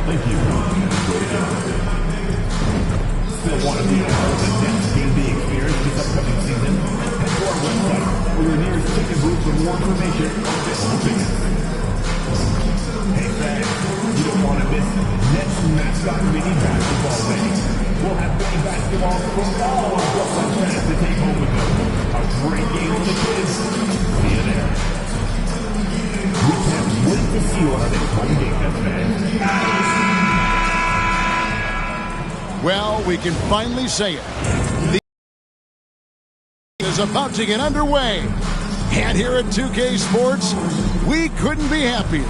Thank you. Still want to be a part of the next game day experience this upcoming season? Head to our website or your nearest ticket booth for more information on available tickets. Hey fans, you don't want to miss Nets mascot mini basketball day. We'll have mini basketball from all our Brooklyn fans to take home with them. A great game for the kids. See you there. We can't wait to see you on our next home game, fans. Well, we can finally say it. The is about to get underway. And here at 2K Sports, we couldn't be happier.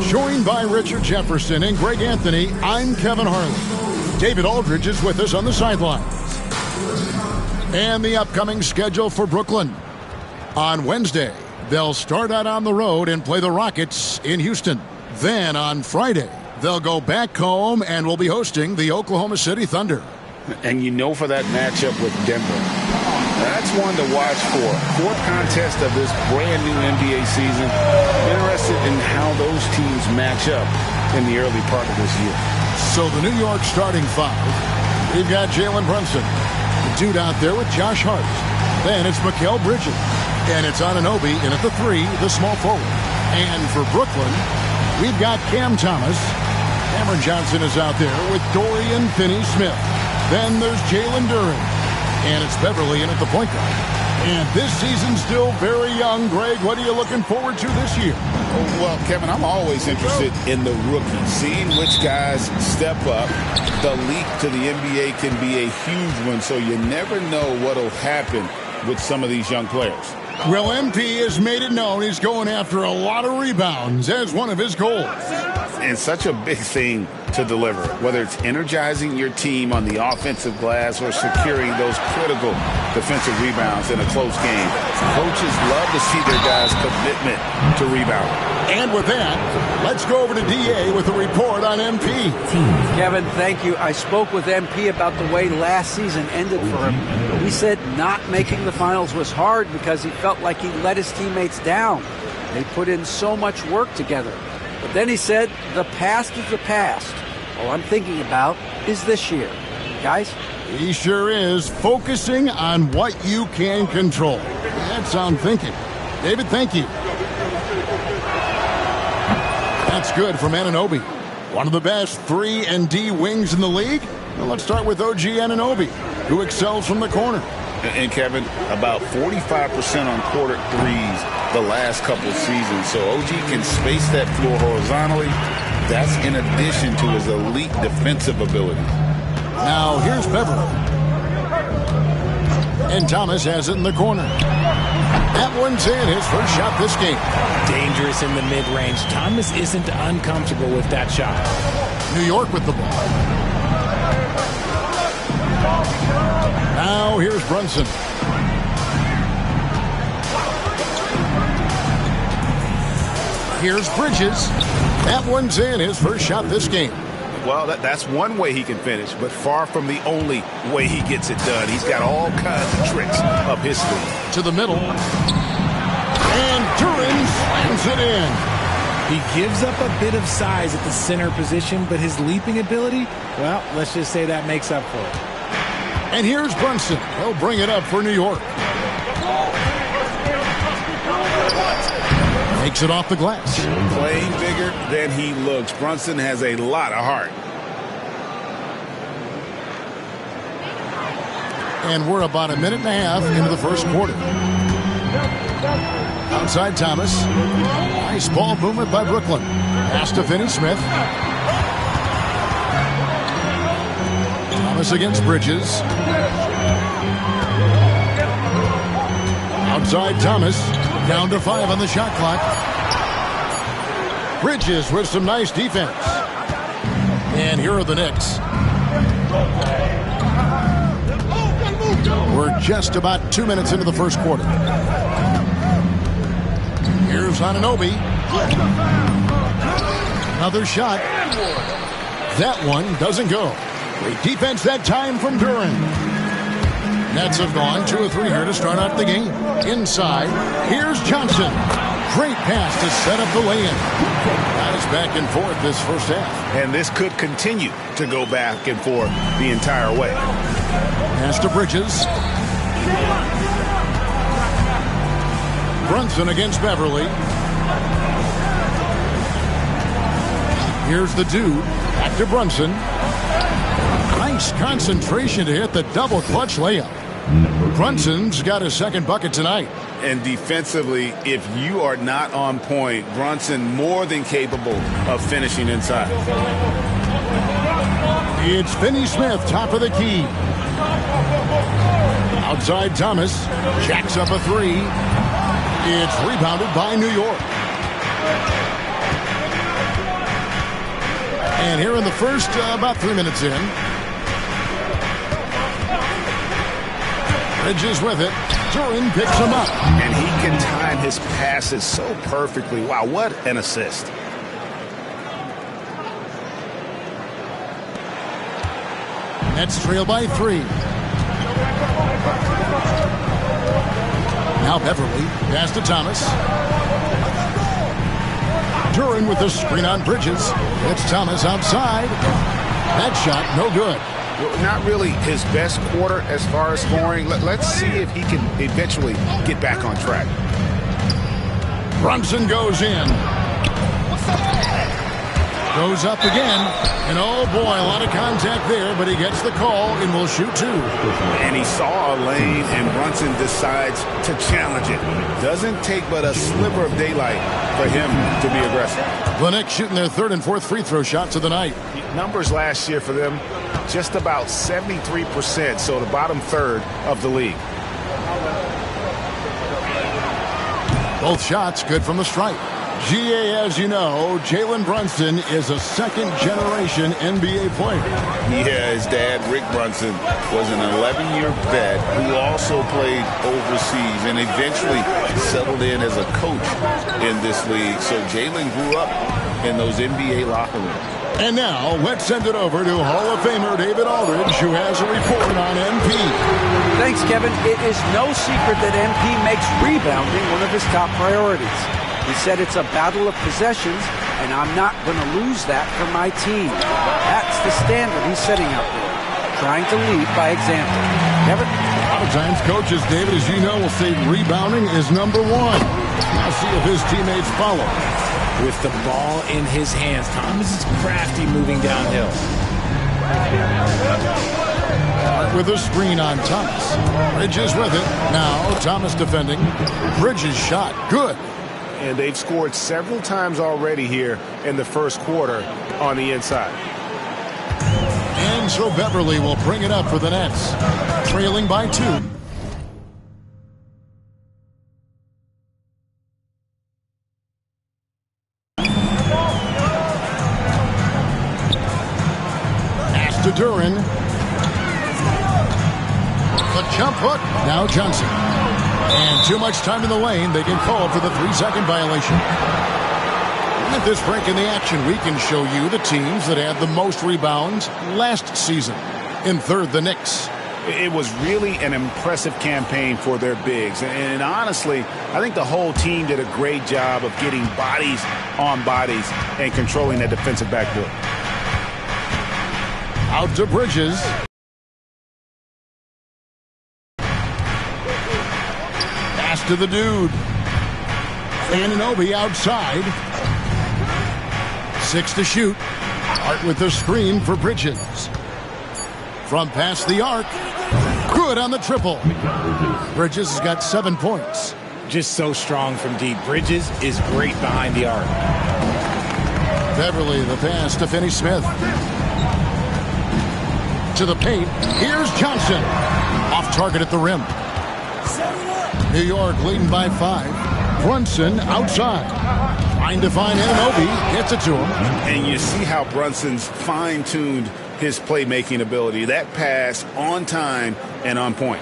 Joined by Richard Jefferson and Greg Anthony, I'm Kevin Harlan. David Aldridge is with us on the sidelines. And the upcoming schedule for Brooklyn. On Wednesday, they'll start out on the road and play the Rockets in Houston. Then on Friday, they'll go back home and will be hosting the Oklahoma City Thunder. And you know, for that matchup with Denver, that's one to watch for. Fourth contest of this brand new NBA season. Interested in how those teams match up in the early part of this year. So the New York starting five, we've got Jalen Brunson, the dude out there with Josh Hart. Then it's Mikal Bridges, and it's Anunoby in at the three, the small forward. And for Brooklyn, we've got Cam Thomas. Cameron Johnson is out there with Dorian Finney-Smith. Then there's Jalen Duren. And it's Beverly in at the point guard. And this season's still very young. Greg, what are you looking forward to this year? Well, Kevin, I'm always interested in the rookies, seeing which guys step up. The leap to the NBA can be a huge one, so you never know what will happen with some of these young players. Well, MP has made it known he's going after a lot of rebounds as one of his goals. And such a big thing to deliver, whether it's energizing your team on the offensive glass or securing those critical defensive rebounds in a close game. Coaches love to see their guys' commitment to rebounding. And with that, let's go over to DA with a report on MP. Kevin, thank you. I spoke with MP about the way last season ended for him. He said not making the finals was hard because he felt like he let his teammates down. They put in so much work together. But then he said, the past is the past. All I'm thinking about is this year. Guys? He sure is, focusing on what you can control. That's sound thinking. David, thank you. That's good from Anunoby. One of the best 3-and-D wings in the league. Well, let's start with OG Anunoby, who excels from the corner. And Kevin, about 45% on quarter threes the last couple seasons. So OG can space that floor horizontally. That's in addition to his elite defensive ability. Now here's Beverly. And Thomas has it in the corner. That one's in, his first shot this game. Dangerous in the mid-range. Thomas isn't uncomfortable with that shot. New York with the ball. Now here's Brunson. Here's Bridges. That one's in, his first shot this game. Well, that's one way he can finish, but far from the only way he gets it done. He's got all kinds of tricks up his sleeve. To the middle. And Duren slams it in. He gives up a bit of size at the center position, but his leaping ability, well, let's just say that makes up for it. And here's Brunson. He'll bring it up for New York. Takes it off the glass. Playing bigger than he looks. Brunson has a lot of heart. And we're about a minute and a half into the first quarter. Outside Thomas. Nice ball movement by Brooklyn. Pass to Finney-Smith. Thomas against Bridges. Outside Thomas. Down to 5 on the shot clock. Bridges with some nice defense. And here are the Knicks. We're just about 2 minutes into the first quarter. Here's Anunoby. Another shot. That one doesn't go. Great defense that time from Duran. Nets have gone 2 of 3 here to start out the game. Inside, here's Johnson. Great pass to set up the lay-in. Guys back and forth this first half. And this could continue to go back and forth the entire way. Pass to Bridges. Brunson against Beverly. Here's the dude. Back to Brunson. Nice concentration to hit the double clutch layup. Brunson's got his second bucket tonight. And defensively, if you are not on point, Brunson more than capable of finishing inside. It's Finney-Smith, top of the key. Outside Thomas. Jacks up a 3. It's rebounded by New York. And here in the first, about 3 minutes in. Bridges with it. Duran picks him up. And he can time his passes so perfectly. Wow, what an assist. Nets trail by 3. Now Beverly. Pass to Thomas. Duran with the screen on Bridges. It's Thomas outside. That shot, no good. Not really his best quarter as far as scoring. Let's see if he can eventually get back on track. Brunson goes in. Goes up again. And oh boy, a lot of contact there, but he gets the call and will shoot 2. And he saw a lane, and Brunson decides to challenge it. Doesn't take but a sliver of daylight for him to be aggressive. The Knicks shooting their 3rd and 4th free throw shots of the night. Numbers last year for them, just about 73%, so the bottom third of the league. Both shots good from the stripe. GA, as you know, Jalen Brunson is a second-generation NBA player. Yeah, his dad, Rick Brunson, was an 11-year vet who also played overseas and eventually settled in as a coach in this league. So Jalen grew up in those NBA locker rooms. And now, let's send it over to Hall of Famer David Aldridge, who has a report on MP. Thanks, Kevin. It is no secret that MP makes rebounding one of his top priorities. He said it's a battle of possessions, and I'm not going to lose that for my team. That's the standard he's setting out there, trying to lead by example. Kevin? A lot of times, coaches, David, as you know, will say rebounding is number 1. Now see if his teammates follow. With the ball in his hands, Thomas is crafty moving downhill. With a screen on Thomas. Bridges with it. Now Thomas defending. Bridges shot. Good. And they've scored several times already here in the first quarter on the inside. And so Beverly will bring it up for the Nets. Trailing by 2. Pass to Duran. The jump hook. Now Johnson. And too much time in the lane. They get called for the 3-second violation. At this break in the action, we can show you the teams that had the most rebounds last season. In 3rd, the Knicks. It was really an impressive campaign for their bigs. And honestly, I think the whole team did a great job of getting bodies on bodies and controlling that defensive backboard. Out to Bridges. Pass to the dude. Anunoby outside. 6 to shoot. Hart with the screen for Bridges. From past the arc. Good on the triple. Bridges has got 7 points. Just so strong from deep. Bridges is great behind the arc. Beverly, the pass to Finney-Smith. To the paint. Here's Johnson. Off target at the rim. New York leading by 5. Brunson outside. Trying to find Anunoby. Gets it to him. And you see how Brunson's fine-tuned his playmaking ability. That pass on time and on point.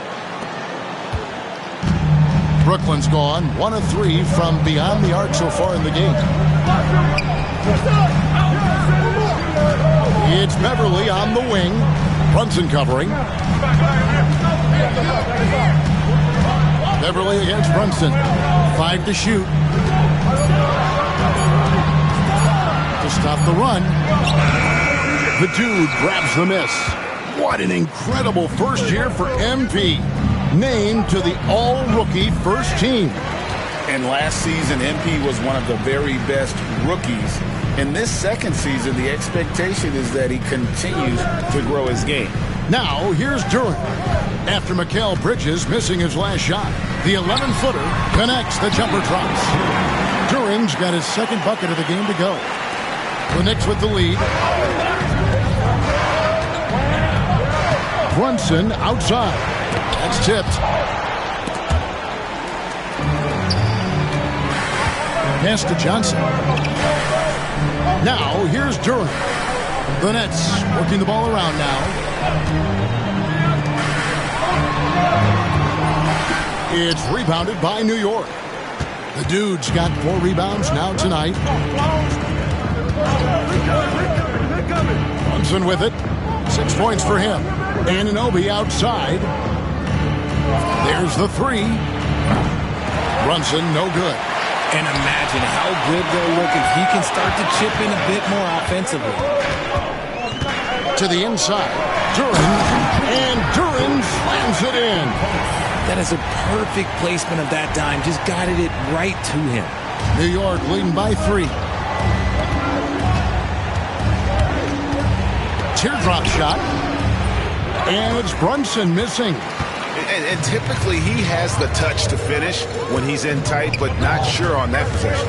Brooklyn's gone 1 of 3 from beyond the arc so far in the game. It's Beverly on the wing. Brunson covering. Beverly against Brunson. 5 to shoot. To stop the run. The dude grabs the miss. What an incredible first year for MP. Named to the all-rookie first team. And last season, MP was one of the very best rookies. In this second season, the expectation is that he continues to grow his game. Now, here's Duren. After Mikal Bridges missing his last shot, the 11-footer connects, the jumper drops. Duren's got his second bucket of the game to go. The Knicks with the lead. Brunson outside. That's tipped. Pass to Johnson. Now, here's Duren. The Nets working the ball around now. It's rebounded by New York. The dude's got 4 rebounds now tonight. Brunson with it. 6 points for him. Anunoby outside. There's the 3. Brunson, no good. And imagine how good they'll look if he can start to chip in a bit more offensively. To the inside. Duren. And Duren slams it in. That is a perfect placement of that dime. Just guided it right to him. New York leading by 3. Teardrop shot. And it's Brunson missing. And typically he has the touch to finish when he's in tight, but not sure on that possession.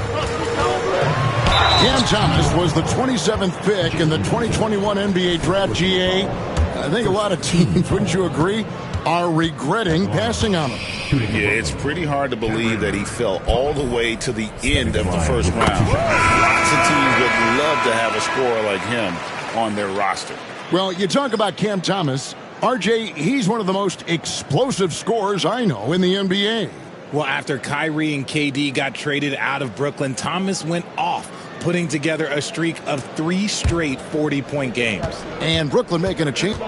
Cam Thomas was the 27th pick in the 2021 NBA Draft. GA. I think a lot of teams, wouldn't you agree, are regretting passing on him. Yeah, it's pretty hard to believe that he fell all the way to the end of the first round. Lots of teams would love to have a scorer like him on their roster. Well, you talk about Cam Thomas. RJ, he's one of the most explosive scorers I know in the NBA. Well, after Kyrie and KD got traded out of Brooklyn, Thomas went off, putting together a streak of 3 straight 40-point games. And Brooklyn making a change.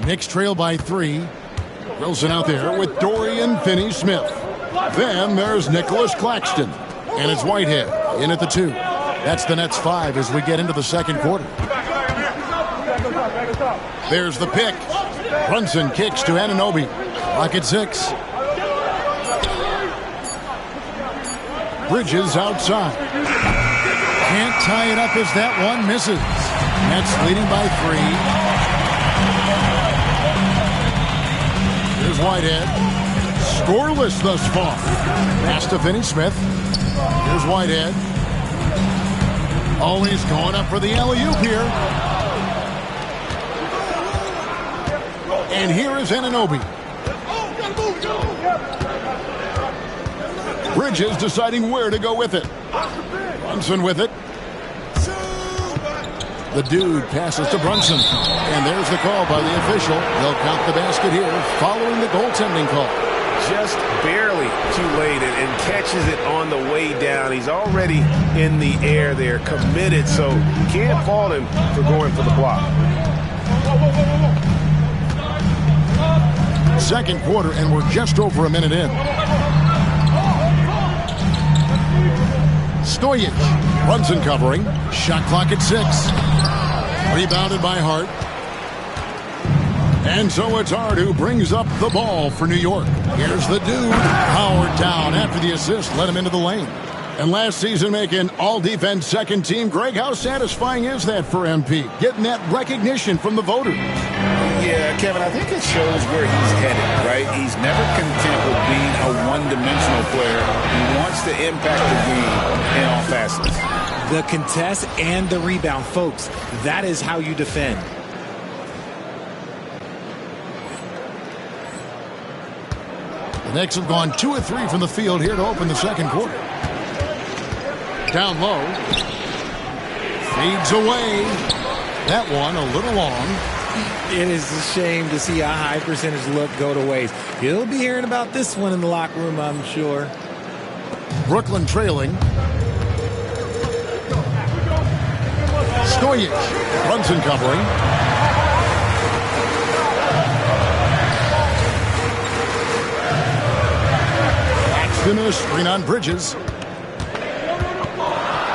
Knicks trail by 3. Wilson out there with Dorian Finney-Smith. Then there's Nicholas Claxton. And it's Whitehead in at the 2. That's the Nets 5 as we get into the second quarter. There's the pick. Brunson kicks to Anunoby. Clock at 6. Bridges outside. Can't tie it up as that one misses. Nets leading by 3. Here's Whitehead. Scoreless thus far. Pass to Finney-Smith. Here's Whitehead. Oh, he's going up for the alley-oop here. And here is Anunoby. Bridges deciding where to go with it. Brunson with it. The dude passes to Brunson. And there's the call by the official. They'll count the basket here following the goaltending call. Just barely too late and catches it on the way down. He's already in the air there, committed, so you can't fault him for going for the block. Second quarter, and we're just over a minute in. Stojic. Brunson covering. Shot clock at 6. Rebounded by Hart. And so it's Hart who brings up the ball for New York. Here's the dude. Howard down after the assist. Let him into the lane. And last season making all-defense second team. Greg, how satisfying is that for MP? Getting that recognition from the voters. Yeah, Kevin, I think it shows where he's headed, right? He's never content with being a one-dimensional player. He wants to impact the game in all facets. The contest and the rebound, folks. That is how you defend. The Knicks have gone 2 of 3 from the field here to open the second quarter. Down low. Fades away. That one a little long. It is a shame to see a high percentage look go to waste. You'll be hearing about this one in the locker room, I'm sure. Brooklyn trailing. Stojic. Brunson covering. Claxton a screen on Bridges.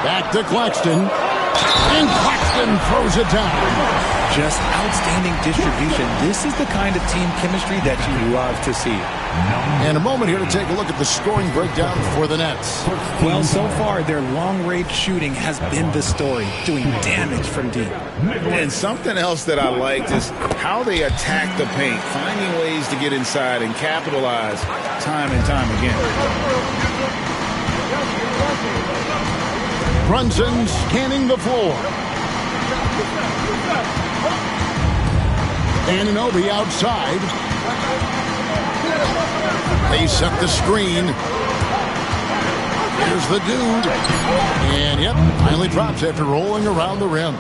Back to Claxton. And Claxton throws it down. Just outstanding distribution. This is the kind of team chemistry that you love to see. And a moment here to take a look at the scoring breakdown for the Nets. Well, so far, their long-range shooting has been the story, doing damage from deep. And something else that I liked is how they attack the paint, finding ways to get inside and capitalize time and time again. Brunson scanning the floor. Anunoby outside. They set the screen. Here's the dude. And, yep, finally drops after rolling around the rim.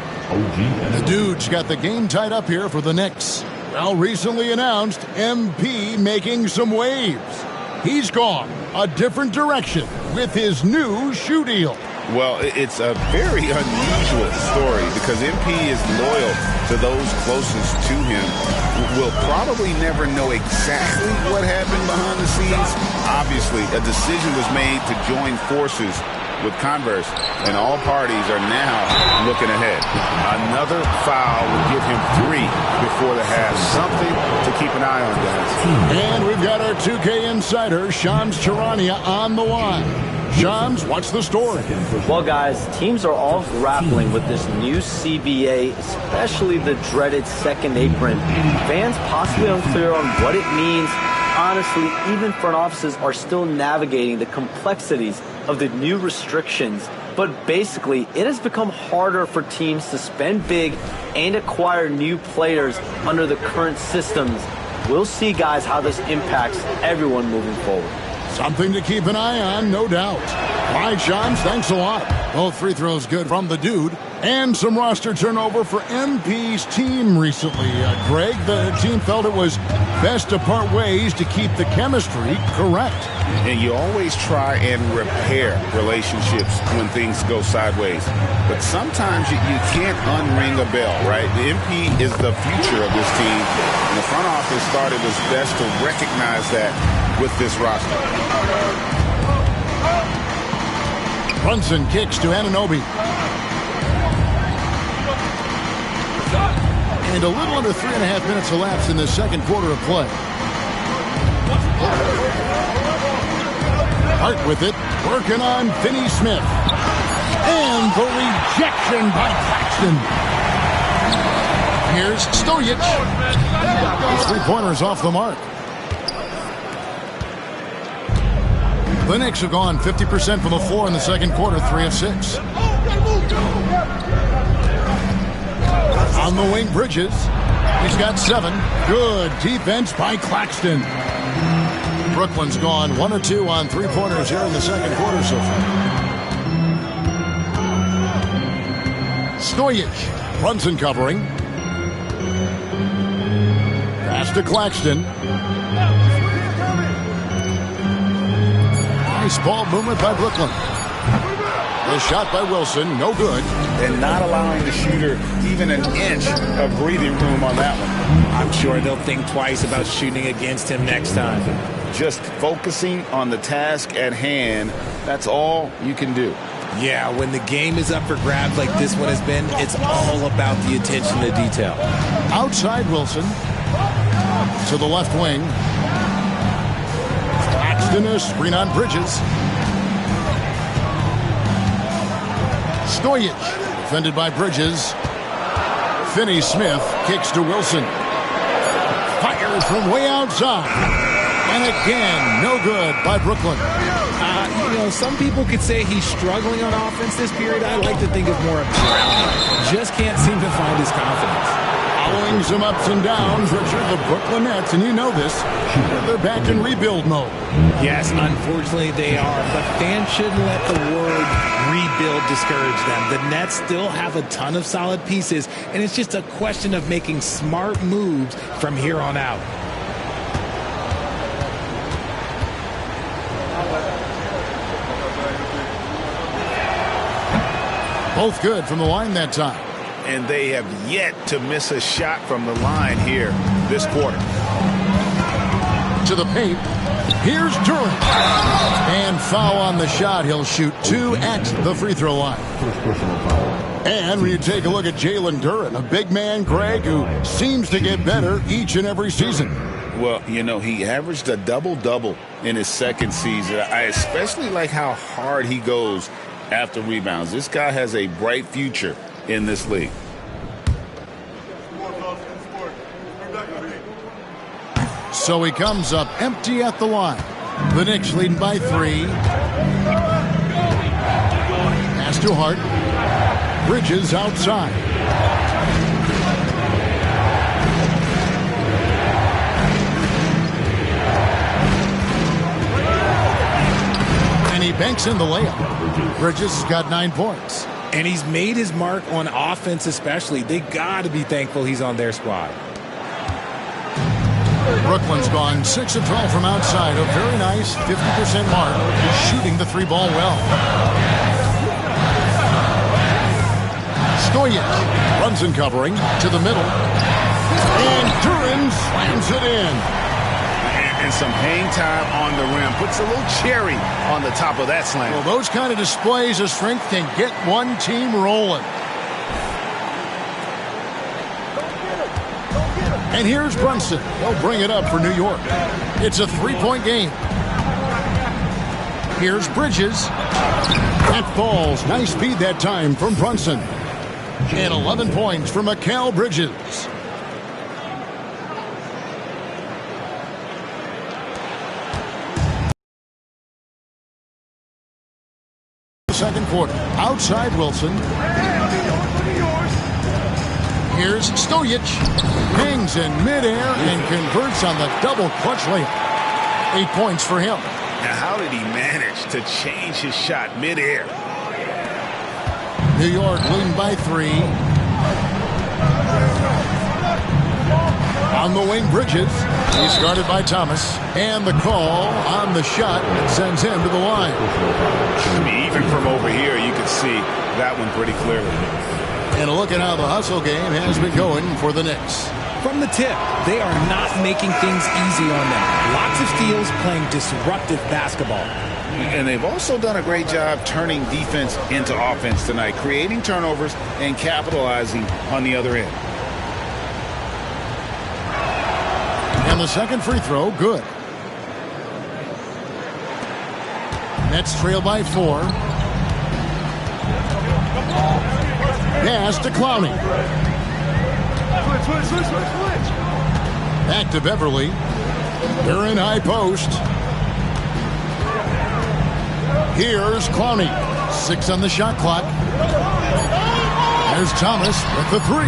The dude's got the game tied up here for the Knicks. Well, recently announced, MP making some waves. He's gone a different direction with his new shoe deal. Well, it's a very unusual story because MP is loyal to those closest to him. We'll probably never know exactly what happened behind the scenes. Obviously, a decision was made to join forces with Converse, and all parties are now looking ahead. Another foul will give him 3 before the half. Something to keep an eye on, guys. And we've got our 2K insider, Shams Charania, on the line. Shams, what's the story? Well, guys, teams are all grappling with this new CBA, especially the dreaded second apron. Fans possibly unclear on what it means. Honestly, even front offices are still navigating the complexities of the new restrictions. But basically, it has become harder for teams to spend big and acquire new players under the current systems. We'll see, guys, how this impacts everyone moving forward. Something to keep an eye on, no doubt. All right, Shams, thanks a lot. Both free throws good from the dude. And some roster turnover for MP's team recently. Greg, the team felt it was best to part ways to keep the chemistry correct. And you always try and repair relationships when things go sideways. But sometimes you can't unring a bell, right? The MP is the future of this team. And the front office thought it was best to recognize that with this roster. Brunson kicks to Anunoby. And a little under 3.5 minutes elapsed in the second quarter of play. Hart with it, working on Finney Smith. And the rejection by Claxton. Here's Stojic. His three-pointers off the mark. The Knicks have gone 50% from the floor in the second quarter, 3 of 6. On the wing, Bridges. He's got 7. Good defense by Claxton. Brooklyn's gone 1 or 2 on three-pointers here in the second quarter so far. Stojic. Brunson covering. Pass to Claxton. Nice ball movement by Brooklyn. The shot by Wilson, no good. And not allowing the shooter even an inch of breathing room on that one. I'm sure they'll think twice about shooting against him next time. Just focusing on the task at hand, that's all you can do. Yeah, when the game is up for grabs like this one has been, it's all about the attention to detail. Outside Wilson. To the left wing. Claxton a screen on Bridges. Stojic, defended by Bridges. Finney-Smith kicks to Wilson. Fired from way outside. And again, no good by Brooklyn. Some people could say he's struggling on offense this period. I like to think of more of drowning. Just can't seem to find his confidence. Following some ups and downs, Richard, the Brooklyn Nets, and you know this, they're back in rebuild mode. Yes, unfortunately they are, but fans shouldn't let the word rebuild discourage them. The Nets still have a ton of solid pieces, and it's just a question of making smart moves from here on out. Both good from the line that time. And they have yet to miss a shot from the line here this quarter. To the paint. Here's Durant. And foul on the shot. He'll shoot 2 at the free throw line. And when you take a look at Jalen Duren, a big man, Greg, who seems to get better each and every season. Well, he averaged a double-double in his second season. I especially like how hard he goes after rebounds. This guy has a bright future in this league. So he comes up empty at the line. The Knicks leading by 3. Pass to Hart. Bridges outside. And he banks in the layup. Bridges has got 9 points. And he's made his mark on offense especially. They got to be thankful he's on their squad. Brooklyn's gone 6 of 12 from outside. A very nice 50% mark. Shooting the 3-ball well. Stojic runs in covering to the middle. And Duren slams it in. And some hang time on the rim. Puts a little cherry on the top of that slam. Well, those kind of displays of strength can get one team rolling. And here's Brunson. They'll bring it up for New York. It's a 3-point game. Here's Bridges. That falls. Nice speed that time from Brunson. And 11 points for Mikal Bridges. Second quarter. Outside Wilson. Here's Stojic. Hangs in midair and converts on the double clutch layup. 8 points for him. Now, how did he manage to change his shot midair? New York leading by 3. On the wing, Bridges. He's guarded by Thomas. And the call on the shot that sends him to the line. Even from over here, you can see that one pretty clearly. And a look at how the hustle game has been going for the Knicks. From the tip, they are not making things easy on them. Lots of steals, playing disruptive basketball. And they've also done a great job turning defense into offense tonight, creating turnovers and capitalizing on the other end. And the second free throw, good. Nets trail by 4. Pass to Clowney. Back to Beverly. They're in high post. Here's Clowney. 6 on the shot clock. There's Thomas with the 3.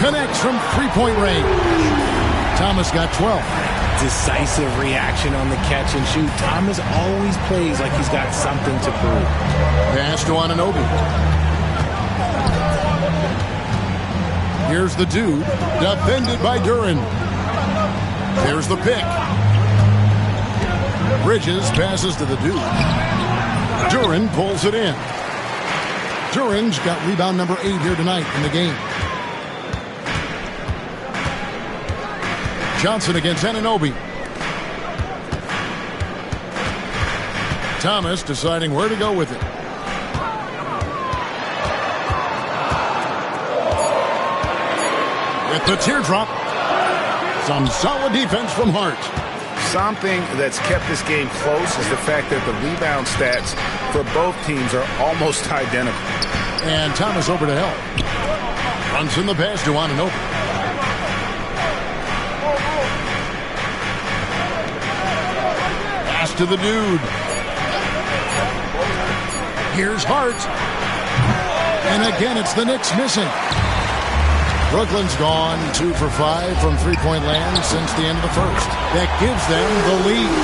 Connects from 3-point range. Thomas got 12. Decisive reaction on the catch and shoot. Thomas always plays like he's got something to prove. Pass to Anunoby. Here's the dude. Defended by Duren. There's the pick. Bridges passes to the dude. Duren pulls it in. Duren's got rebound number 8 here tonight in the game. Johnson against Anunoby. Thomas deciding where to go with it. With the teardrop. Some solid defense from Hart. Something that's kept this game close is the fact that the rebound stats for both teams are almost identical. And Thomas over to help. Brunson the pass to Anunoby. Pass to the dude. Here's Hart. And again, it's the Knicks missing. Brooklyn's gone 2 for 5 from three-point land since the end of the first. That gives them the lead.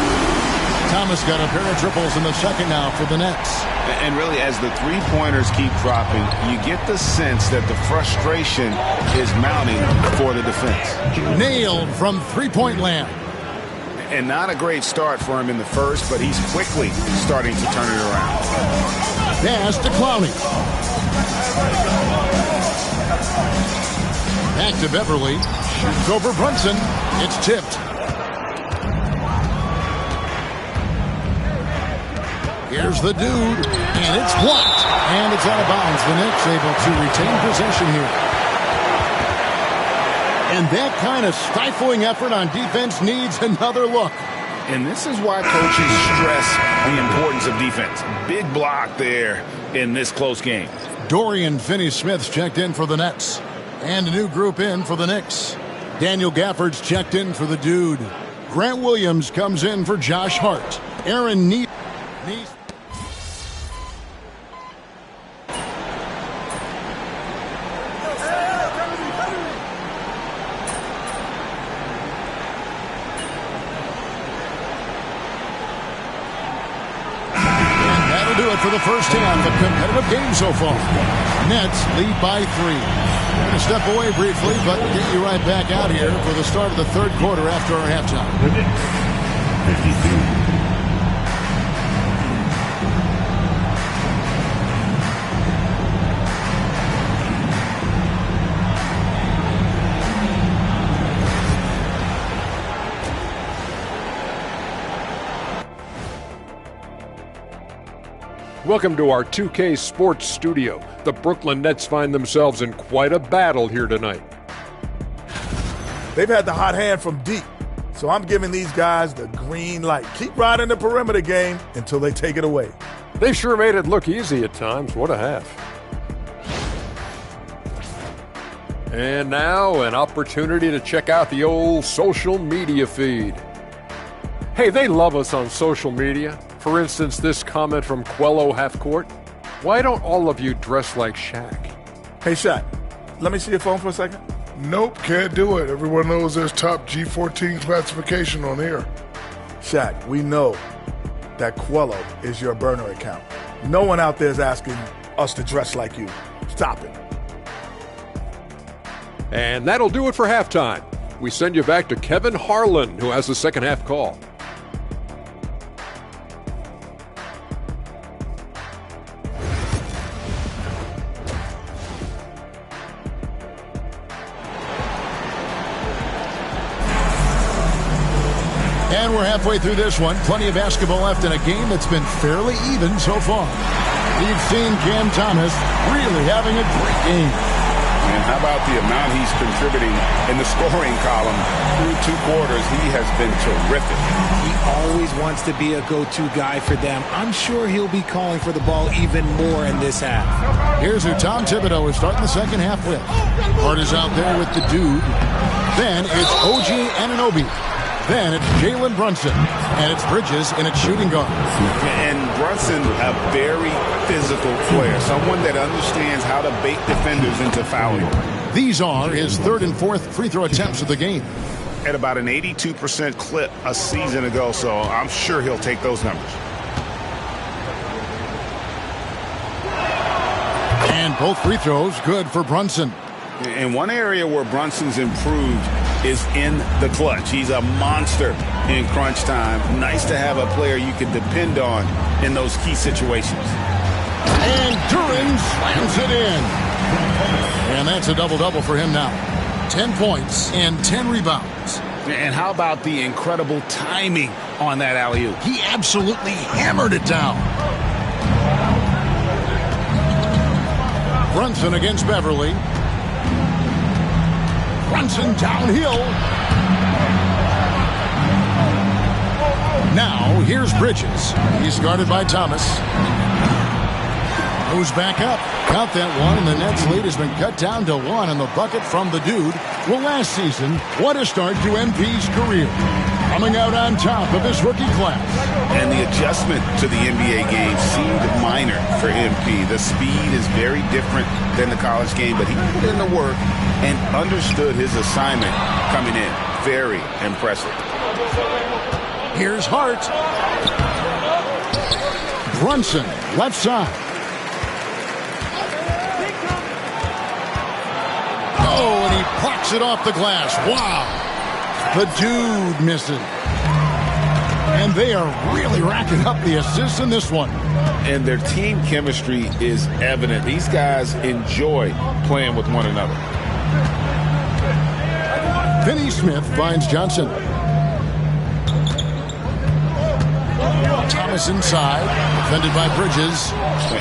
Thomas got a pair of triples in the second now for the Nets. And really, as the three-pointers keep dropping, you get the sense that the frustration is mounting for the defense. Nailed from three-point land. And not a great start for him in the first, but he's quickly starting to turn it around. Pass to Clowney. Back to Beverly. Shoots over Brunson. It's tipped. Here's the dude. And it's blocked. And it's out of bounds. The Knicks able to retain possession here. And that kind of stifling effort on defense needs another look. And this is why coaches stress the importance of defense. Big block there in this close game. Dorian Finney-Smith's checked in for the Nets. And a new group in for the Knicks. Daniel Gafford's checked in for the dude. Grant Williams comes in for Josh Hart. Aaron Neese. For the first half, a competitive game so far. Nets lead by 3. We're going to step away briefly, but get you right back out here for the start of the third quarter after our halftime. The Knicks, 52. Welcome to our 2K Sports Studio. The Brooklyn Nets find themselves in quite a battle here tonight. They've had the hot hand from deep, so I'm giving these guys the green light. Keep riding the perimeter game until they take it away. They sure made it look easy at times. What a half. And now an opportunity to check out the old social media feed. Hey, they love us on social media. For instance, this comment from Quello Halfcourt. Why don't all of you dress like Shaq? Hey, Shaq, let me see your phone for a second. Nope, can't do it. Everyone knows there's top G14 classification on here. Shaq, we know that Quello is your burner account. No one out there is asking us to dress like you. Stop it. And that'll do it for halftime. We send you back to Kevin Harlan, who has the second half call. And we're halfway through this one. Plenty of basketball left in a game that's been fairly even so far. We've seen Cam Thomas really having a great game. And how about the amount he's contributing in the scoring column through 2 quarters? He has been terrific. He always wants to be a go-to guy for them. I'm sure he'll be calling for the ball even more in this half. Here's who Tom Thibodeau is starting the second half with. Hart is out there with the dude. Then it's OG Anunoby. Then it's Jalen Brunson. And it's Bridges in its shooting guard. And Brunson, a very physical player. Someone that understands how to bait defenders into fouling. These are his third and fourth free throw attempts of the game. At about an 82% clip a season ago, so I'm sure he'll take those numbers. And both free throws good for Brunson. And one area where Brunson's improved is in the clutch. He's a monster in crunch time. Nice to have a player you can depend on in those key situations. And Duran slams it in. And that's a double-double for him now. 10 points and 10 rebounds. And how about the incredible timing on that alley-oop? He absolutely hammered it down. Brunson against Beverly. Brunson downhill. Now, here's Bridges. He's guarded by Thomas. Moves back up. Count that one, and the Nets' lead has been cut down to 1 on the bucket from the dude. Well, last season, what a start to MP's career. Coming out on top of his rookie class. And the adjustment to the NBA game seemed minor for MP. The speed is very different than the college game, but he put in the work and understood his assignment coming in. Very impressive. Here's Hart. Brunson, left side. Oh, and he plucks it off the glass. Wow. The dude misses. And they are really racking up the assists in this one. And their team chemistry is evident. These guys enjoy playing with one another. Finney Smith finds Johnson. Thomas inside, defended by Bridges.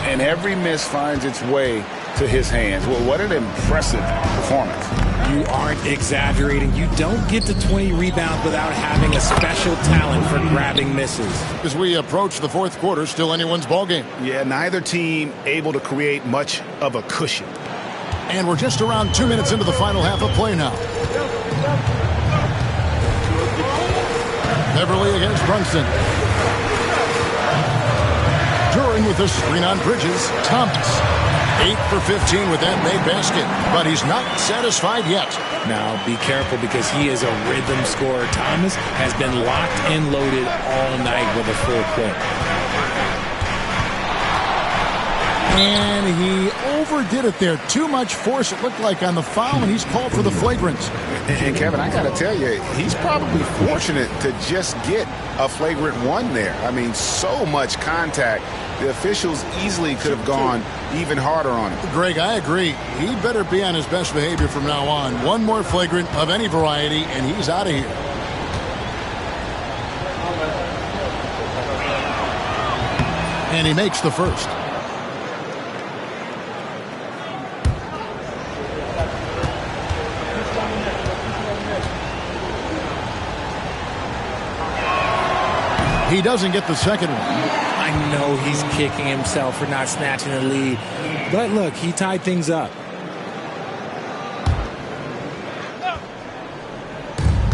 And every miss finds its way to his hands. Well, what an impressive performance. You aren't exaggerating. You don't get to 20 rebounds without having a special talent for grabbing misses. As we approach the fourth quarter, still anyone's ballgame. Yeah, neither team able to create much of a cushion. And we're just around 2 minutes into the final half of play now. Beverly against Brunson. Duran with a screen on Bridges. Thomas. 8 for 15 with that made basket, but he's not satisfied yet. Now, be careful because he is a rhythm scorer. Thomas has been locked and loaded all night with a full clip. And he overdid it there. Too much force, it looked like, on the foul, and he's called for the flagrant. And Kevin, I got to tell you, he's probably fortunate to just get a flagrant one there. I mean, so much contact. The officials easily could have gone even harder on him. Greg, I agree. He better be on his best behavior from now on. One more flagrant of any variety, and he's out of here. And he makes the first. He doesn't get the second one. I know he's kicking himself for not snatching the lead. But look, he tied things up.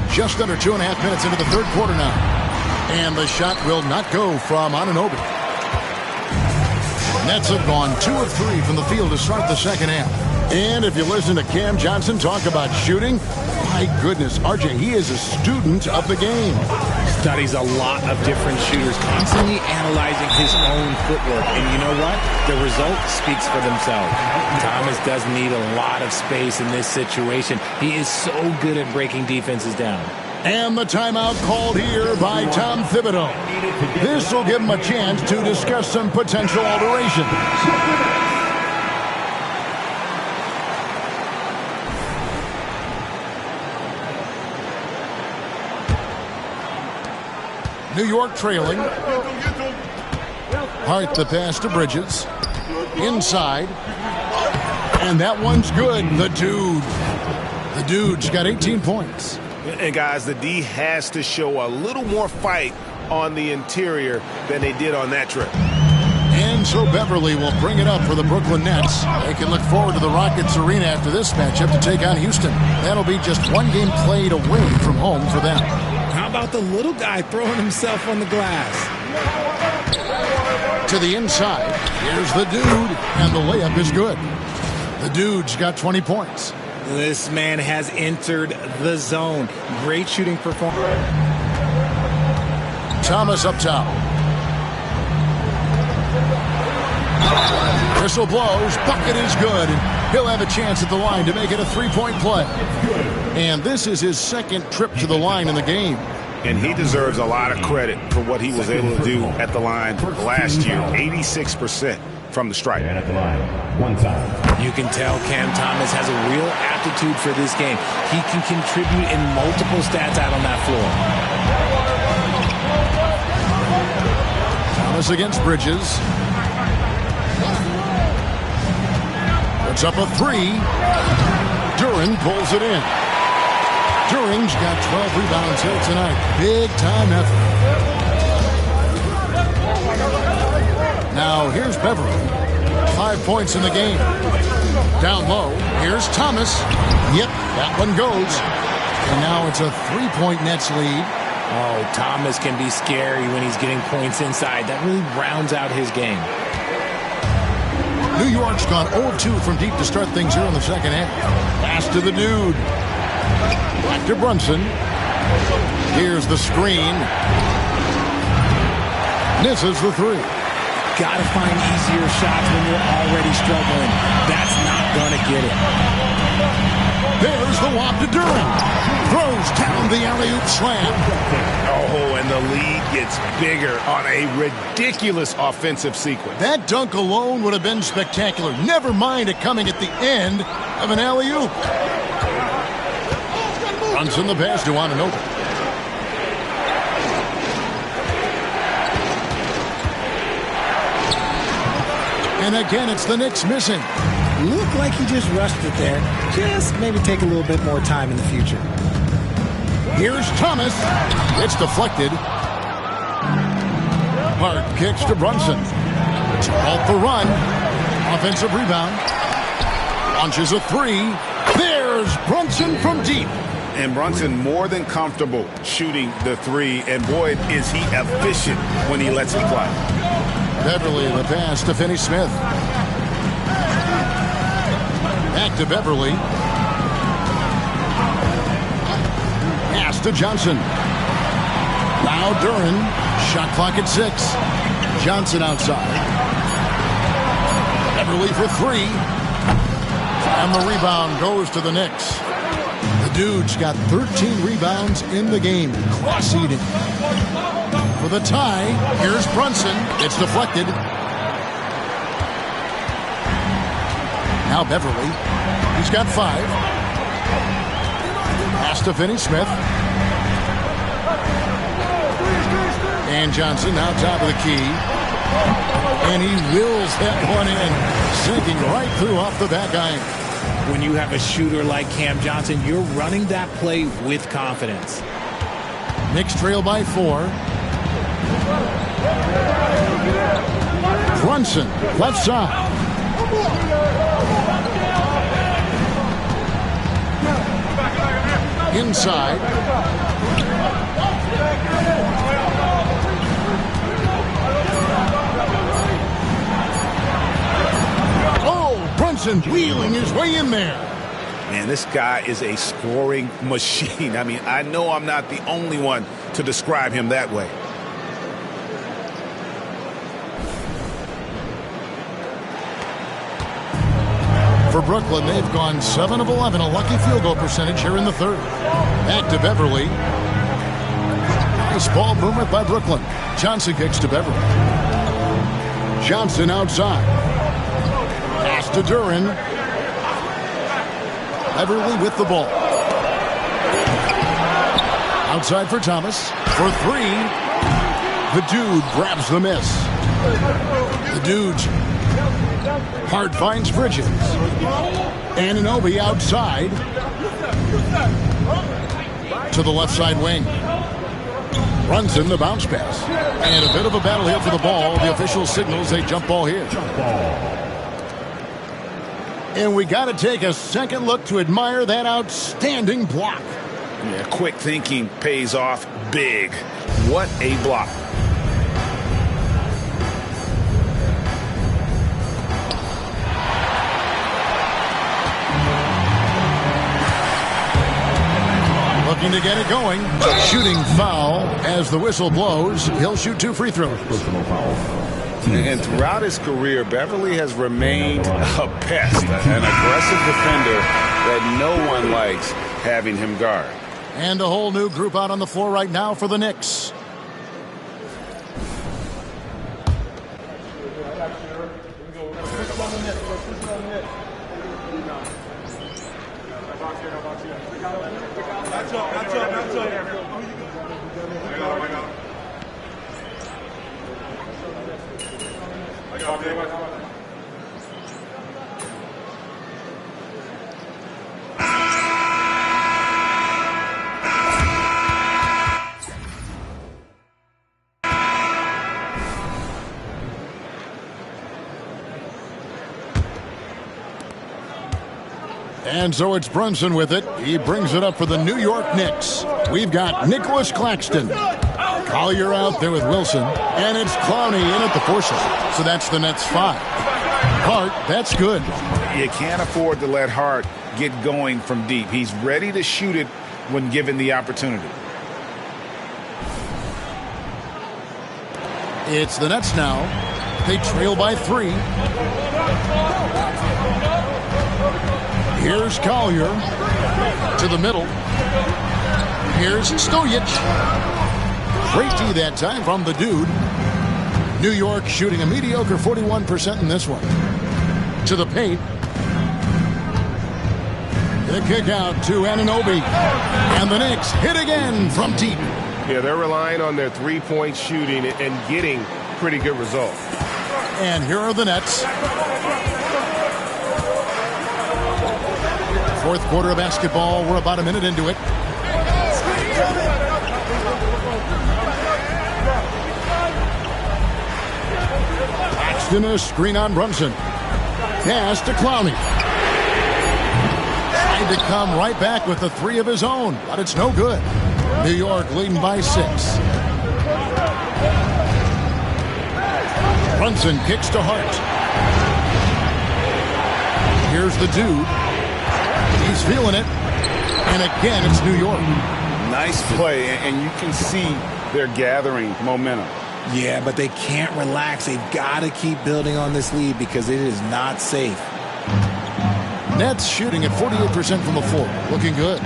Just under 2.5 minutes into the third quarter now. And the shot will not go from Anunoby. Nets have gone 2 of 3 from the field to start the second half. And if you listen to Cam Johnson talk about shooting, my goodness, RJ, he is a student of the game. Studies a lot of different shooters, constantly analyzing his own footwork. And you know what? The result speaks for themselves. Thomas does need a lot of space in this situation. He is so good at breaking defenses down. And the timeout called here by Tom Thibodeau. This will give him a chance to discuss some potential alterations. New York trailing. Hart the pass to Bridges. Inside. And that one's good. The dude's got 18 points. And guys, the D has to show a little more fight on the interior than they did on that trip. And so Beverly will bring it up for the Brooklyn Nets. They can look forward to the Rockets Arena after this matchup to take on Houston. That'll be just one game played away from home for them. How about the little guy throwing himself on the glass? To the inside. Here's the dude. And the layup is good. The dude's got 20 points. This man has entered the zone. Great shooting performance. Thomas up top. Whistle blows. Bucket is good. He'll have a chance at the line to make it a three-point play. And this is his second trip to the line in the game. And he deserves a lot of credit for what he was able to do at the line last year. 86% from the stripe. And at the line, one time. You can tell Cam Thomas has a real aptitude for this game. He can contribute in multiple stats out on that floor. Thomas against Bridges. Puts up a three. Duran pulls it in. Duran's got 12 rebounds here tonight. Big time effort. Now here's Beverly. 5 points in the game. Down low, here's Thomas. Yep, that one goes. And now it's a 3-point Nets lead. Oh, Thomas can be scary when he's getting points inside. That really rounds out his game. New York's gone 0-2 from deep to start things here in the second half. Pass to the dude. Back to Brunson. Here's the screen. Misses the three. Got to find easier shots when you're already struggling. That's not going to get it. There's the lob to Duran. Throws down the alley-oop slam. Oh, and the lead gets bigger on a ridiculous offensive sequence. That dunk alone would have been spectacular. Never mind it coming at the end of an alley-oop. Brunson the pass to Anunoby. And again, it's the Knicks missing. Looked like he just rushed it there. Just maybe take a little bit more time in the future. Here's Thomas. It's deflected. Hart kicks to Brunson. It's off the run. Offensive rebound. Launches a three. There's Brunson from deep. And Brunson more than comfortable shooting the three. And boy, is he efficient when he lets it fly. Beverly the pass to Finney-Smith. Back to Beverly. Pass to Johnson. Now Duran. Shot clock at 6. Johnson outside. Beverly for 3. And the rebound goes to the Knicks. The dude's got 13 rebounds in the game. Cross-eating. For the tie, here's Brunson. It's deflected. Now Beverly. He's got 5. Pass to Finney-Smith. And Johnson now top of the key. And he wills that one in. Sinking right through off the back iron. When you have a shooter like Cam Johnson, you're running that play with confidence. Knicks trail by 4. Brunson, left side. Inside. Oh, Brunson wheeling his way in there. Man, this guy is a scoring machine. I mean, I know I'm not the only one to describe him that way. For Brooklyn, they've gone 7 of 11, a lucky field goal percentage here in the third. Back to Beverly. Nice ball movement by Brooklyn. Johnson kicks to Beverly. Johnson outside. Pass to Duran. Beverly with the ball. Outside for Thomas. For 3. The dude grabs the miss. The dude's Hart finds Bridges. Anunoby outside. To the left side wing. Brunson the bounce pass. And a bit of a battle here for the ball. The official signals a jump ball here. And we got to take a second look to admire that outstanding block. Yeah, quick thinking pays off big. What a block. Looking to get it going. Shooting foul as the whistle blows. He'll shoot 2 free throws. And throughout his career, Beverly has remained a pest, an aggressive defender that no one likes having him guard. And a whole new group out on the floor right now for the Knicks. And so it's Brunson with it. He brings it up for the New York Knicks. We've got Nicholas Claxton. Collier out there with Wilson. And it's Clowney in at the 4 slot. So that's the Nets 5. Hart, that's good. You can't afford to let Hart get going from deep. He's ready to shoot it when given the opportunity. It's the Nets now. They trail by 3. Here's Collier to the middle. Here's Stojic. Great D that time from the dude. New York shooting a mediocre 41% in this one. To the paint. The kick out to Anunoby. And the Knicks hit again from deep. Yeah, they're relying on their three-point shooting and getting pretty good results. And here are the Nets. Fourth quarter of basketball. We're about a minute into it. Claxton, a screen on Brunson. Pass to Clowney. Trying to come right back with the 3 of his own, but it's no good. New York leading by 6. Brunson kicks to Hart. Here's the dude. He's feeling it. And again, it's New York. Nice play, and you can see they're gathering momentum. Yeah, but they can't relax. They've got to keep building on this lead because it is not safe. Nets shooting at 48% from the floor. Looking good.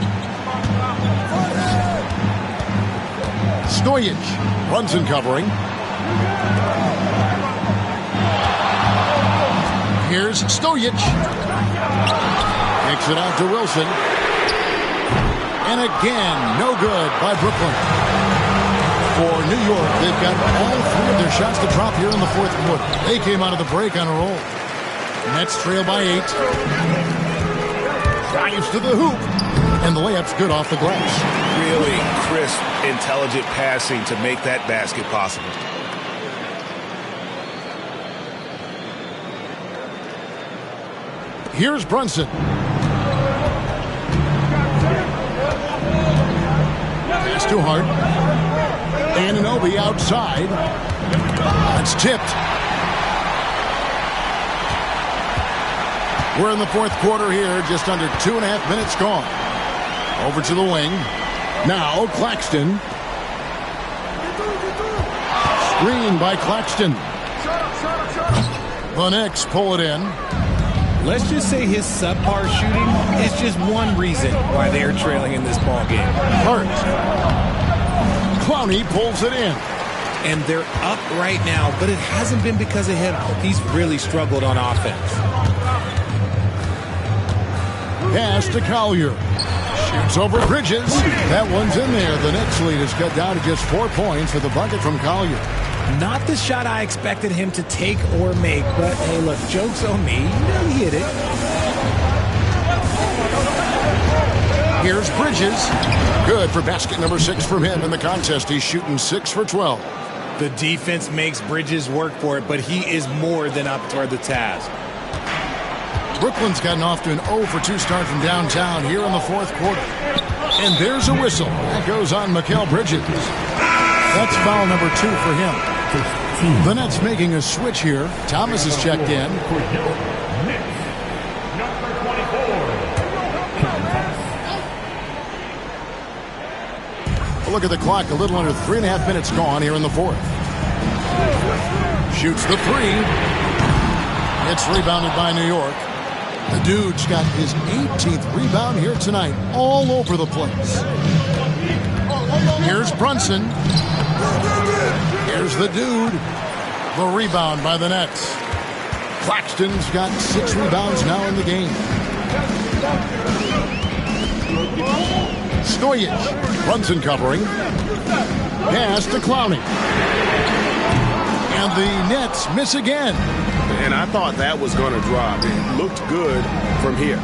Stojic. Brunson covering. Here's Stojic. Kicks it out to Wilson. And again, no good by Brooklyn. For New York, they've got all 3 of their shots to drop here in the fourth quarter. They came out of the break on a roll. Nets trail by 8. Drives to the hoop. And the layup's good off the glass. Really crisp, intelligent passing to make that basket possible. Here's Brunson. Pass to Hart. Anunoby outside. It's tipped. We're in the fourth quarter here. Just under 2.5 minutes gone. Over to the wing. Now Claxton. Screen by Claxton. The Knicks pull it in. Let's just say his subpar shooting is just one reason why they're trailing in this ball game. Hart. Clowney pulls it in. And they're up right now, but it hasn't been because of him. He's really struggled on offense. Pass to Collier. Shoots over Bridges. That one's in there. The Knicks lead is cut down to just 4 points with the bucket from Collier. Not the shot I expected him to take or make, but hey, look, joke's on me. He hit it. Here's Bridges. Good for basket number 6 from him in the contest. He's shooting 6 for 12. The defense makes Bridges work for it, but he is more than up toward the task. Brooklyn's gotten off to an 0 for 2 start from downtown here in the fourth quarter. And there's a whistle. That goes on Mikal Bridges. That's foul number 2 for him. The Nets making a switch here. Thomas is checked in. Look at the clock. A little under 3.5 minutes gone here in the fourth. Shoots the 3. It's rebounded by New York. The dude's got his 18th rebound here tonight. All over the place. Here's Brunson. Here's the dude. The rebound by the Nets. Claxton's got 6 rebounds now in the game. Stojic. Brunson covering. Pass to Clowney. And the Nets miss again. And I thought that was going to drop. It looked good from here.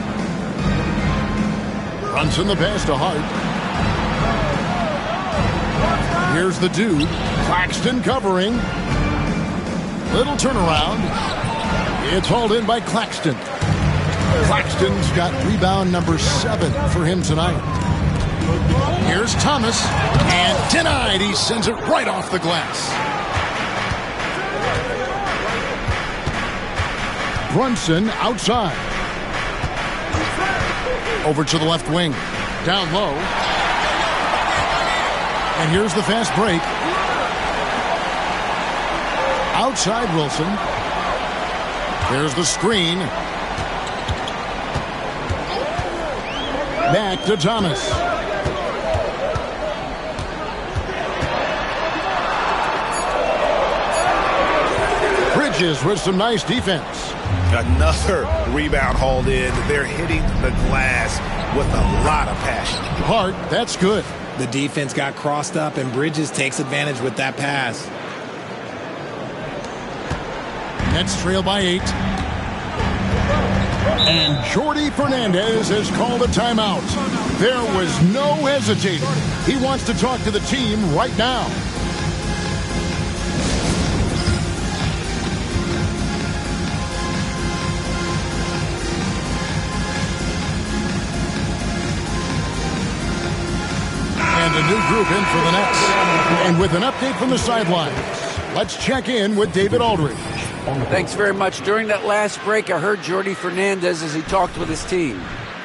Brunson the pass to Hart. Here's the dude. Claxton covering. Little turnaround. It's hauled in by Claxton. Claxton's got rebound number 7 for him tonight. Here's Thomas, and denied. He sends it right off the glass. Brunson outside. Over to the left wing. Down low. And here's the fast break. Outside Wilson. There's the screen. Back to Thomas. Bridges with some nice defense. Another rebound hauled in. They're hitting the glass with a lot of passion. Hart, that's good. The defense got crossed up, and Bridges takes advantage with that pass. Nets trail by 8. And Jordy Fernandez has called a timeout. There was no hesitating. He wants to talk to the team right now. And a new group in for the Nets. And with an update from the sidelines, let's check in with David Aldridge. Thanks very much. During that last break, I heard Jordy Fernandez as he talked with his team.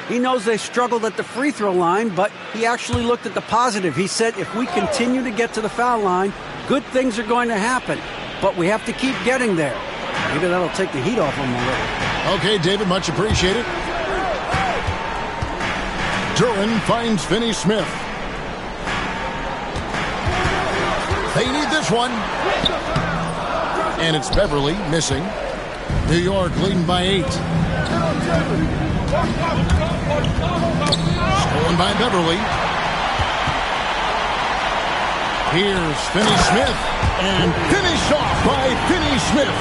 He knows they struggled at the free throw line, but he actually looked at the positive. He said, if we continue to get to the foul line, good things are going to happen. But we have to keep getting there. Maybe that'll take the heat off him a little. Okay, David, much appreciated. Duran finds Finney-Smith. They need this one. And it's Beverly missing. New York leading by 8. Stolen by Beverly. Here's Finney-Smith. And finished off by Finney-Smith.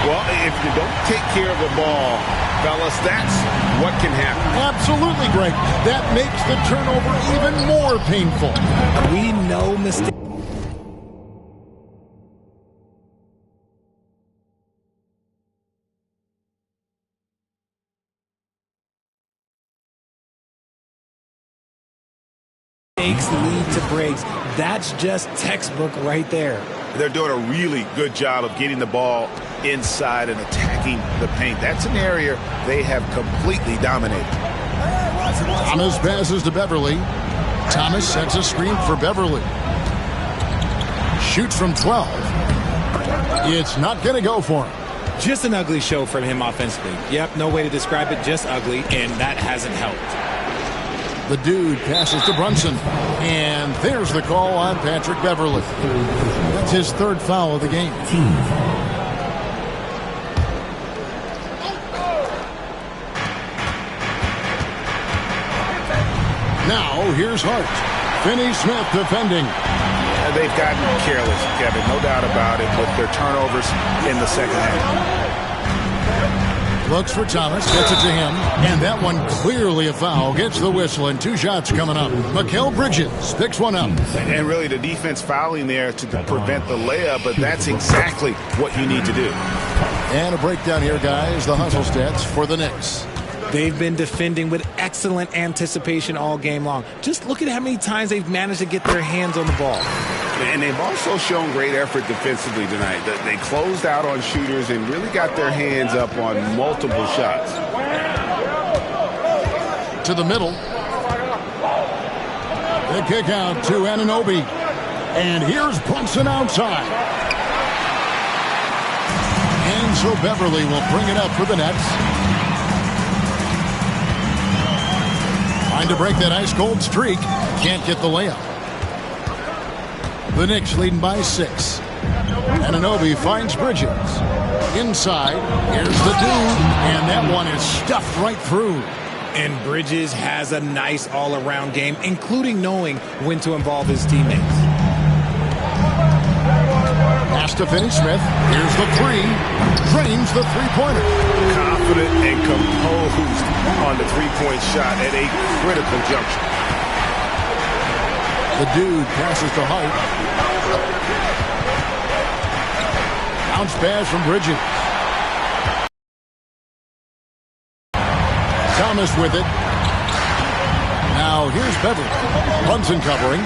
Well, if you don't take care of the ball, fellas, that's what can happen. Absolutely, Greg. That makes the turnover even more painful. We know mistakes. Lead to breaks. That's just textbook right there. They're doing a really good job of getting the ball inside and attacking the paint. That's an area they have completely dominated. Thomas passes to Beverly. Thomas sets a screen for Beverly. Shoots from 12. It's not going to go for him. Just an ugly show from him offensively. Yep, no way to describe it, just ugly, and that hasn't helped. The dude passes to Brunson. And there's the call on Patrick Beverly. That's his 3rd foul of the game. Now, here's Hart. Finney-Smith defending. They've gotten careless, Kevin, no doubt about it, with their turnovers in the second half. Looks for Thomas, gets it to him, and that one clearly a foul. Gets the whistle, and 2 shots coming up. Mikal Bridges picks one up. And really the defense fouling there to prevent the layup, but that's exactly what you need to do. And a breakdown here, guys. The hustle stats for the Knicks. They've been defending with excellent anticipation all game long. Just look at how many times they've managed to get their hands on the ball. And they've also shown great effort defensively tonight. They closed out on shooters and really got their hands up on multiple shots. To the middle. The kick out to Anunoby. And here's Brunson outside. And so Beverly will bring it up for the Nets. Trying to break that ice-cold streak. Can't get the layup. The Knicks leading by 6. Anunoby finds Bridges. Inside, here's the dude, and that one is stuffed right through. And Bridges has a nice all-around game, including knowing when to involve his teammates. Pass to Finney-Smith. Here's the 3. Drains the three-pointer. Confident and composed on the three-point shot at a critical juncture. The dude passes to Hart. Bounce pass from Bridges. Thomas with it. Now here's Beverly. Brunson covering.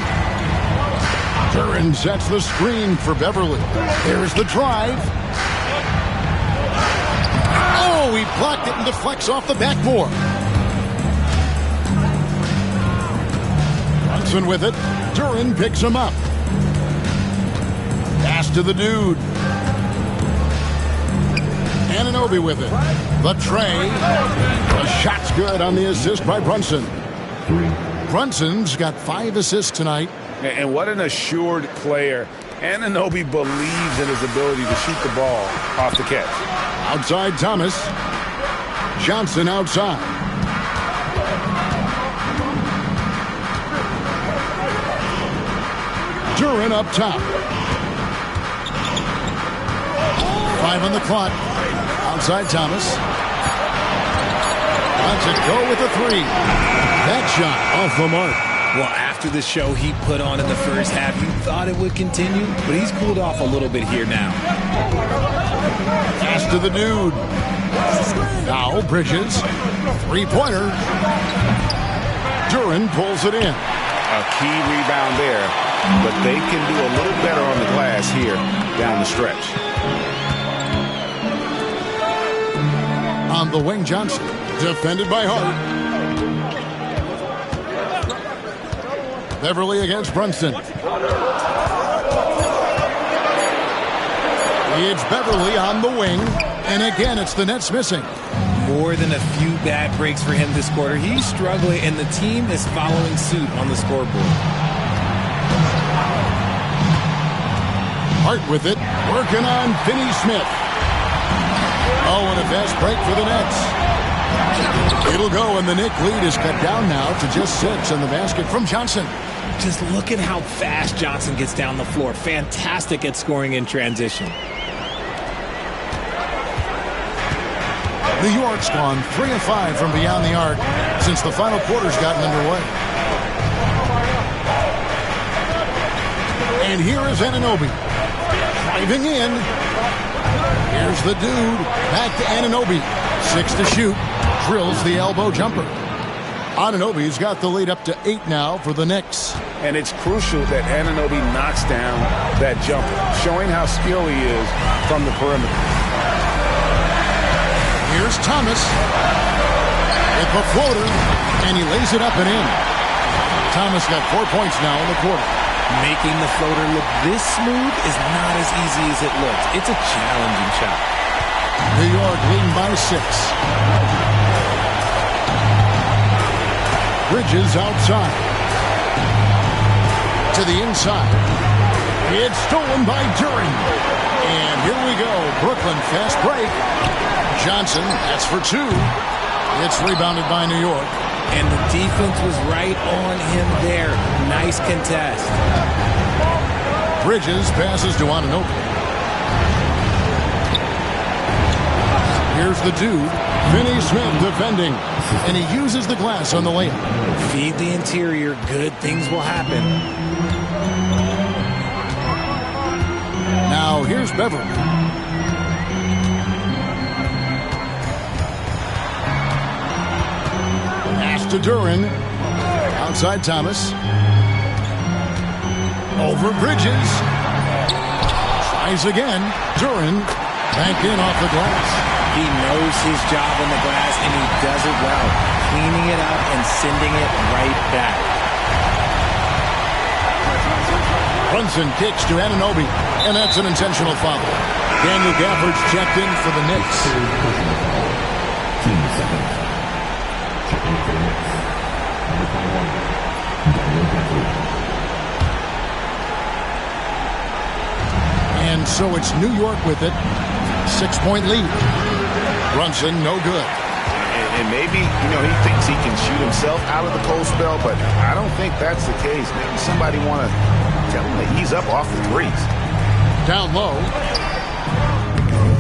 Duran sets the screen for Beverly. There's the drive. Oh, he blocked it and deflects off the backboard. Brunson with it. Duran picks him up. Pass to the dude. Anunoby with it. The tray. The shot's good on the assist by Brunson. Brunson's got 5 assists tonight. And what an assured player. Anunoby believes in his ability to shoot the ball off the catch. Outside Thomas. Johnson outside. Duran up top. 5 on the clock. Outside Thomas. Lets it go with a 3. That shot off the mark. Well, after the show he put on in the first half, you thought it would continue, but he's cooled off a little bit here now. Pass to the dude. Now Bridges. 3-pointer. Duran pulls it in. A key rebound there, but they can do a little better on the glass here down the stretch. On the wing, Johnson. Defended by Hart. Beverly against Brunson. It's Beverly on the wing. And again, it's the Nets missing. More than a few bad breaks for him this quarter. He's struggling, and the team is following suit on the scoreboard. Hart with it. Working on Finney-Smith. Oh, and a fast break for the Nets. It'll go, and the Knick lead is cut down now to just 6 on the basket from Johnson. Just look at how fast Johnson gets down the floor. Fantastic at scoring in transition. New York's gone 3 of 5 from beyond the arc since the final quarter's gotten underway. And here is Anunoby. Driving in. Here's the dude. Back to Anunoby. 6 to shoot. Drills the elbow jumper. Anunoby's got the lead up to 8 now for the Knicks. And it's crucial that Anunoby knocks down that jumper, showing how skilled he is from the perimeter. Here's Thomas with the floater, and he lays it up and in. Thomas got 4 points now in the quarter. Making the floater look this smooth is not as easy as it looks. It's a challenging shot. New York leading by 6. Bridges outside. To the inside. It's stolen by Duran. And here we go. Brooklyn fast break. Johnson, that's for 2. It's rebounded by New York. And the defense was right on him there. Nice contest. Bridges passes to Anunoby. Here's the dude. Finney-Smith defending. And he uses the glass on the layup. Feed the interior. Good things will happen. Now here's Beverly. Pass to Duran. Outside Thomas. Over Bridges. Tries again. Duran back in off the glass. He knows his job on the glass, and he does it well. Cleaning it up and sending it right back. Brunson kicks to Anunoby, and that's an intentional foul. Daniel Gafford's checked in for the Knicks. And so it's New York with it. 6-point lead. Brunson, no good. And maybe, he thinks he can shoot himself out of the cold spell, but I don't think that's the case. Maybe somebody want to tell him to ease up off the threes. Down low.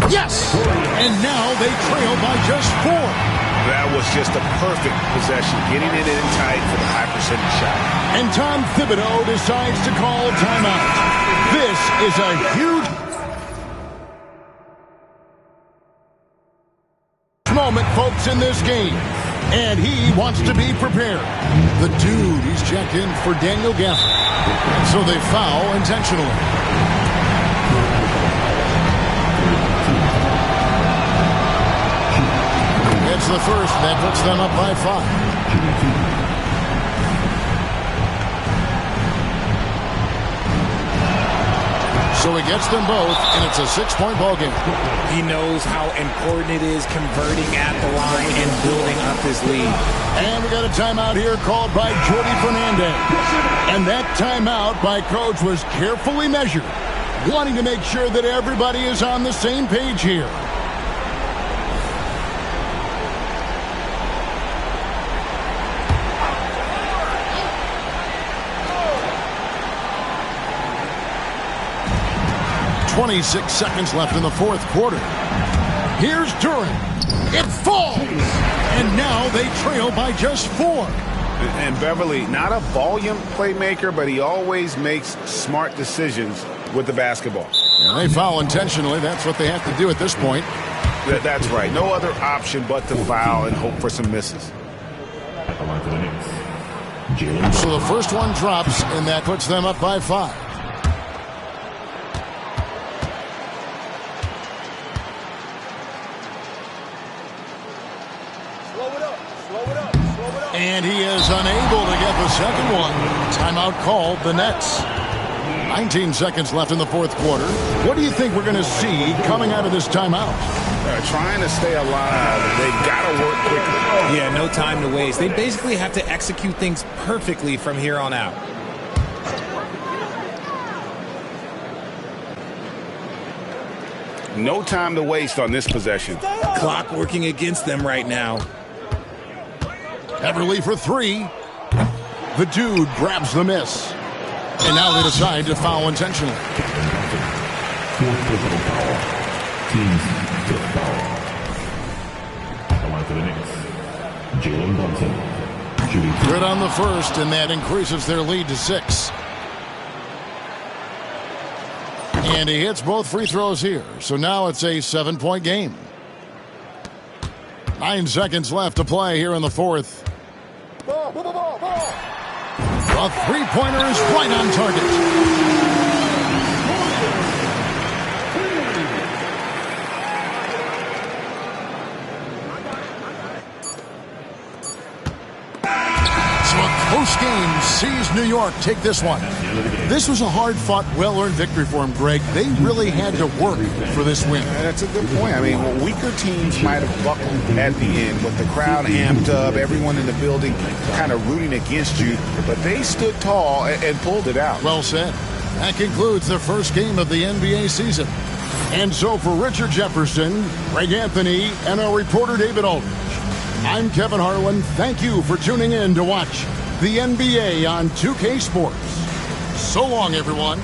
Yes! And now they trail by just 4. That was just a perfect possession, getting it in tight for the high percentage shot. And Tom Thibodeau decides to call timeout. This is a huge moment, folks, in this game. And he wants to be prepared. The dude, he's checked in for Daniel Gafford. So they foul intentionally. It's the first. That puts them up by 5. So he gets them both, and it's a 6-point ball game. He knows how important it is converting at the line and building up his lead. And we got a timeout here called by Jordy Fernandez. And that timeout by Coach was carefully measured, wanting to make sure that everybody is on the same page here. .26 seconds left in the fourth quarter. Here's Duran. It falls. And now they trail by just 4. And Beverly, not a volume playmaker, but he always makes smart decisions with the basketball. And they foul intentionally. That's what they have to do at this point. That's right. No other option but to foul and hope for some misses. So the first one drops, and that puts them up by 5. And he is unable to get the second one. Timeout called the Nets. 19 seconds left in the fourth quarter. What do you think we're going to see coming out of this timeout? Trying to stay alive. They've got to work quickly. Yeah, no time to waste. They basically have to execute things perfectly from here on out. No time to waste on this possession. Clock working against them right now. Everly for 3. The dude grabs the miss. And now they decide to foul intentionally. Fourth personal foul. Team's 5th foul. At the line for the Knicks, Jalen Brunson. Shooting Good on the first, and that increases their lead to 6. And he hits both free throws here. So now it's a 7-point game. 9 seconds left to play here in the fourth. A three-pointer is right on target. Close game sees New York take this one. This was a hard-fought, well-earned victory for them, Greg. They really had to work for this win. That's a good point. I mean, weaker teams might have buckled at the end with the crowd amped up, everyone in the building kind of rooting against you, but they stood tall and pulled it out. Well said. That concludes the first game of the NBA season. And so for Richard Jefferson, Greg Anthony, and our reporter David Aldridge, I'm Kevin Harlan. Thank you for tuning in to watch the NBA on 2K Sports. So long, everyone.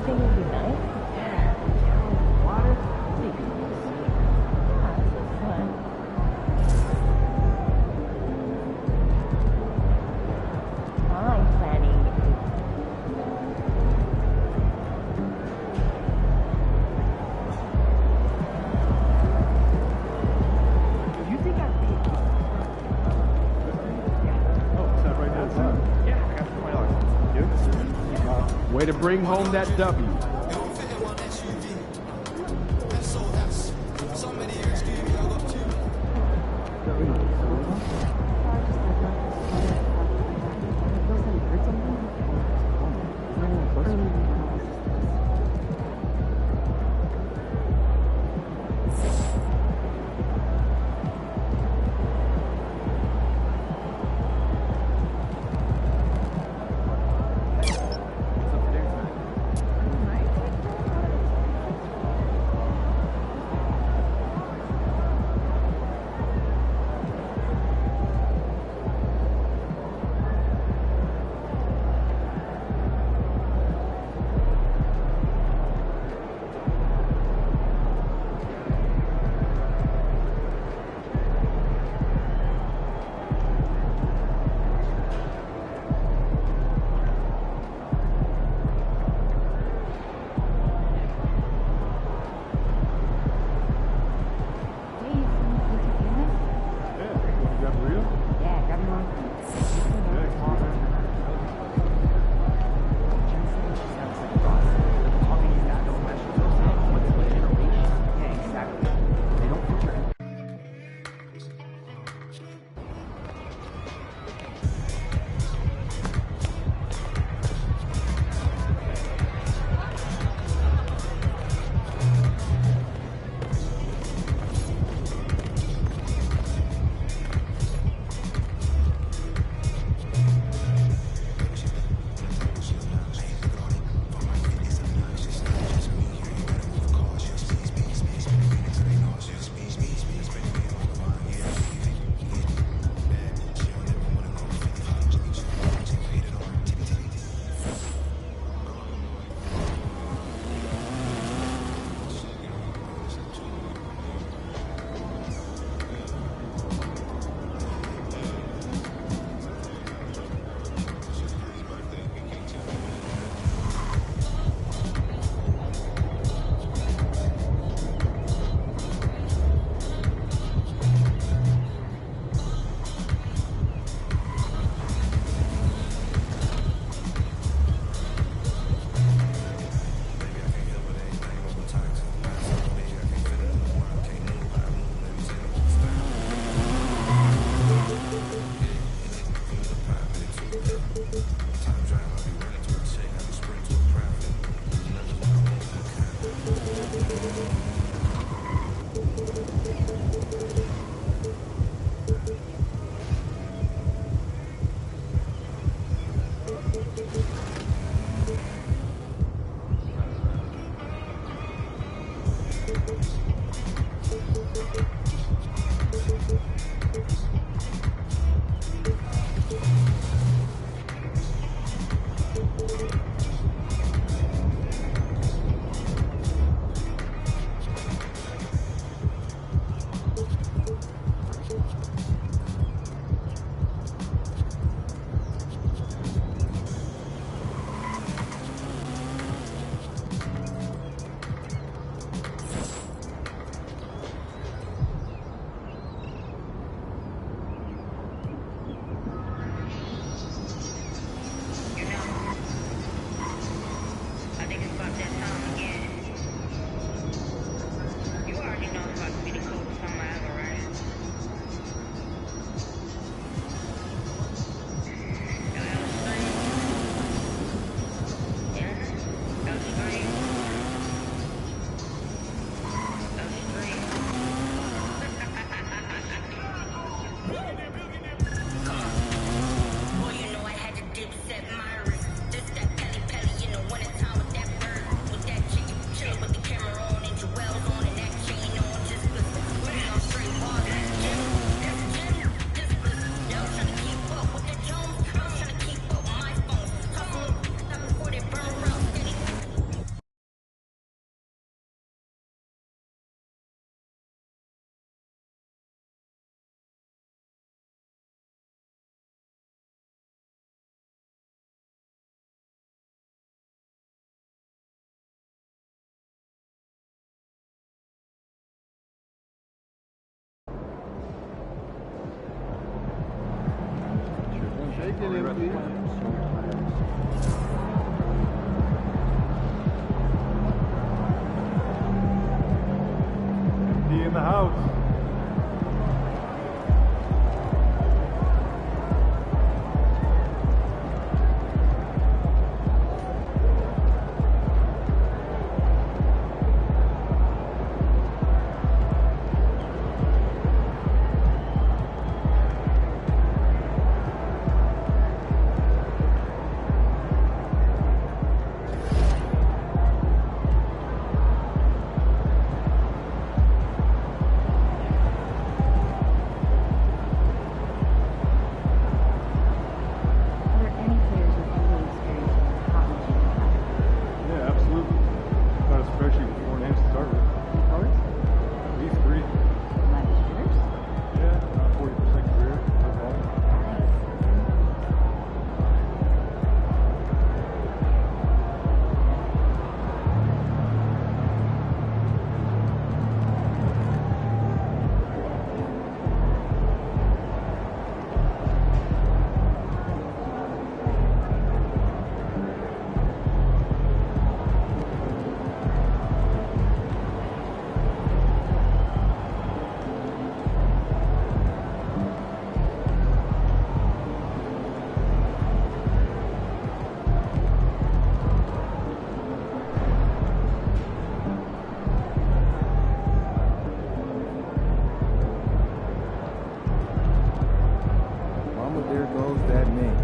think would be nice? Yeah. Water. This is fun. I'm planning. You think I'd be? Oh, is that right now? Yeah, I got $20. Way to bring home that W. Be in the house. Are there any players with any experience in the hot machine class? Yeah, absolutely. Got a spreadsheet with 4 names to start with. And forwards? At least 3. Left shooters? Yeah, around 40% career. That's all. Mama, there goes that name.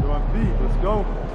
You're on feet. Let's go.